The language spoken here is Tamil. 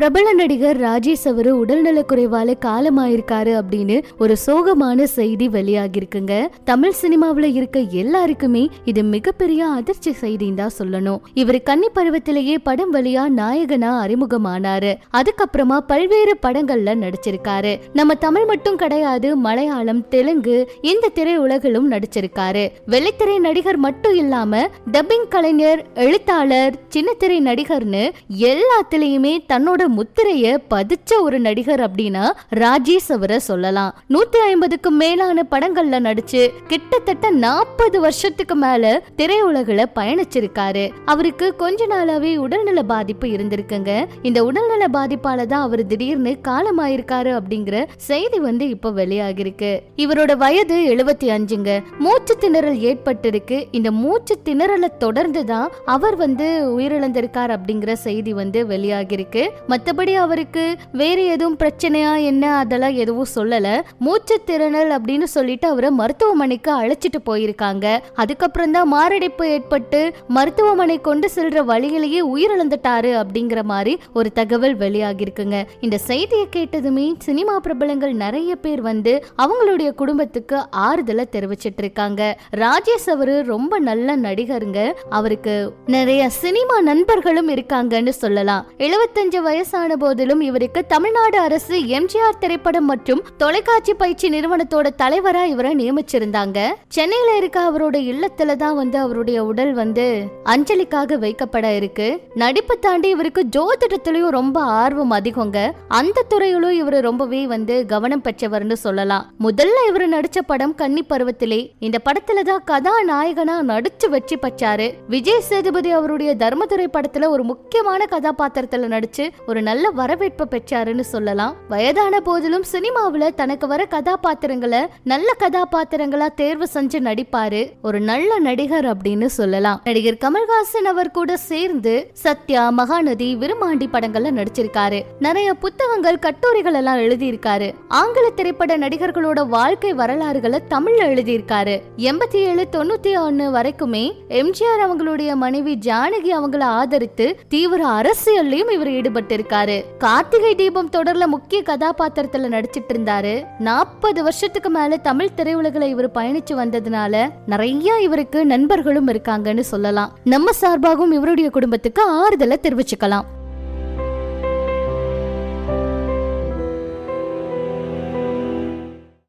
பிரபல நடிகர் ராஜேஷ் அவரு உடல்நல குறைவால காலமாயிருக்காரு அப்படின்னு ஒரு சோகமான செய்தி வெளியாகிருக்குங்க. தமிழ் சினிமாவில இருக்க எல்லாருக்குமே இது மிகப்பெரிய அதிர்ச்சி செய்தின்னு தான் சொல்லணும். இவர் கன்னி பருவத்திலேயே படம் வழியா நாயகனா அறிமுகமானாரு. அதுக்கப்புறமா பல்வேறு படங்கள்ல நடிச்சிருக்காரு. நம்ம தமிழ் மட்டும் கிடையாது, மலையாளம், தெலுங்கு இந்த திரையுலகிலும் நடிச்சிருக்காரு. வெள்ளித்திரை நடிகர் மட்டும் இல்லாம டப்பிங் கலைஞர், எழுத்தாளர், சின்னத்திரை நடிகர்னு எல்லாத்திலையுமே தன்னோட முத்திரைய பதிச்ச ஒரு நடிகர் அப்படின்னா ராஜேஷ் அவரை சொல்லலாம். 150க்கும் மேலான படங்கள்ல நடிச்சு கிட்டத்தட்ட 40 வருஷத்துக்கு மேல திரையுலகில பயணிச்சிருக்காரு. அவருக்கு கொஞ்ச நாளாவே உடல்நல பாதிப்பு இருந்திருக்குங்க. இந்த உடல்நல பாதிப்பால தான் அவர் திடீர்னு காலமாயிருக்காரு அப்படிங்கிற செய்தி இப்ப வெளியாகிருக்கு. இவரோட வயது 75ங்க. மூச்சு திணறல் ஏற்பட்டிருக்கு. இந்த மூச்சு திணறலை தொடர்ந்துதான் அவர் உயிரிழந்திருக்கார் அப்படிங்கிற செய்தி வெளியாகிருக்கு. மத்தபடி அவருக்கு வேற எதுவும் பிரச்சனையா என்ன அதெல்லாம் எதுவும் சொல்லல. மூச்சு திணறல் அப்படின்னு சொல்லிட்டு அவரை மருத்துவமனைக்கு அழைச்சிட்டு போயிருக்காங்க. அதுக்கப்புறம் தான் மாரடைப்பு ஏற்பட்டு மருத்துவமனை கொண்டு செல்ற வழியிலேயே உயிரிழந்துட்டாரு அப்படிங்கிற மாதிரி ஒரு தகவல் வெளியாகிருக்குங்க. இந்த செய்தியை கேட்டதுமே சினிமா பிரபலங்கள் நிறைய பேர் அவங்களுடைய குடும்பத்துக்கு ஆறுதலை தெரிவிச்சிட்டு இருக்காங்க. ராஜேஷ் அவரு ரொம்ப நல்ல நடிகருங்க. அவருக்கு நிறைய சினிமா நண்பர்களும் இருக்காங்கன்னு சொல்லலாம். 75 வயசான போதிலும் இவருக்கு தமிழ்நாடு அரசு எம்ஜிஆர் திரைப்படம் மற்றும் தொலைக்காட்சி பயிற்சி நிறுவனத்தோட தலைவரா இவரை நியமிச்சிருந்தாங்க. சென்னையில இருக்க அவரோட இல்லத்துல தான் அவருடைய உடல் அஞ்சலிக்காக வைக்கப்பட இருக்கு. நடிப்பு தாண்டி இவருக்கு ஜோதிடத்திலையும் ரொம்ப ஆர்வம் அதிகங்க. அந்த துறையிலும் இவரு ரொம்பவே கவனம் பெற்றவர்னு சொல்லலாம். முதல்ல இவரு நடிச்ச படம் கன்னி பருவத்திலே. இந்த படத்துல தான் கதாநாயகனா நடிச்சு வெற்றி பெற்றாரு. விஜய் சேதுபதி அவருடைய தர்மதுரை படத்துல ஒரு முக்கியமான கதாபாத்திரத்துல நடிச்சு ஒரு நல்ல வரவேற்பு பெற்றாருன்னு சொல்லலாம். வயதான போதிலும் சினிமாவில தனக்கு வர கதாபாத்திரங்களை நல்ல கதாபாத்திரங்களா தேர்வு செஞ்சு நடிப்பாரு. ஒரு நல்ல நடிகர் அப்படின்னு சொல்லலாம். நடிகர் கமல்ஹாசன் அவர் கூட சேர்ந்து சத்யா, மகாநதி, விருமாண்டி படங்கள்ல நடிச்சிருக்காரு. நிறைய புத்தகங்கள், கட்டுரைகள் எல்லாம் எழுதியிருக்காரு. ஆங்கில திரைப்பட நடிகர்களோட வாழ்க்கை வரலாறுகளை தமிழ்ல எழுதியிருக்காரு. 87, 91 வரைக்குமே எம்ஜிஆர் அவங்களுடைய மனைவி ஜானகி அவங்களை ஆதரித்து தீவிர அரசியல்லையும் இவர் ஈடுபட்டு இருக்காரு. கார்த்திகை தீபம் தொடர்ல முக்கிய கதாபாத்திரத்துல நடிச்சிட்டு இருந்தாரு. 40 வருஷத்துக்கு மேல தமிழ் திரையுலகில இவர் பயணிச்சு வந்ததுனால நிறைய இவருக்கு நண்பர்களும் இருக்காங்கன்னு சொல்லலாம். நம்ம சார்பாகவும் இவருடைய குடும்பத்துக்கு ஆறுதலை தெரிவிச்சுக்கலாம்.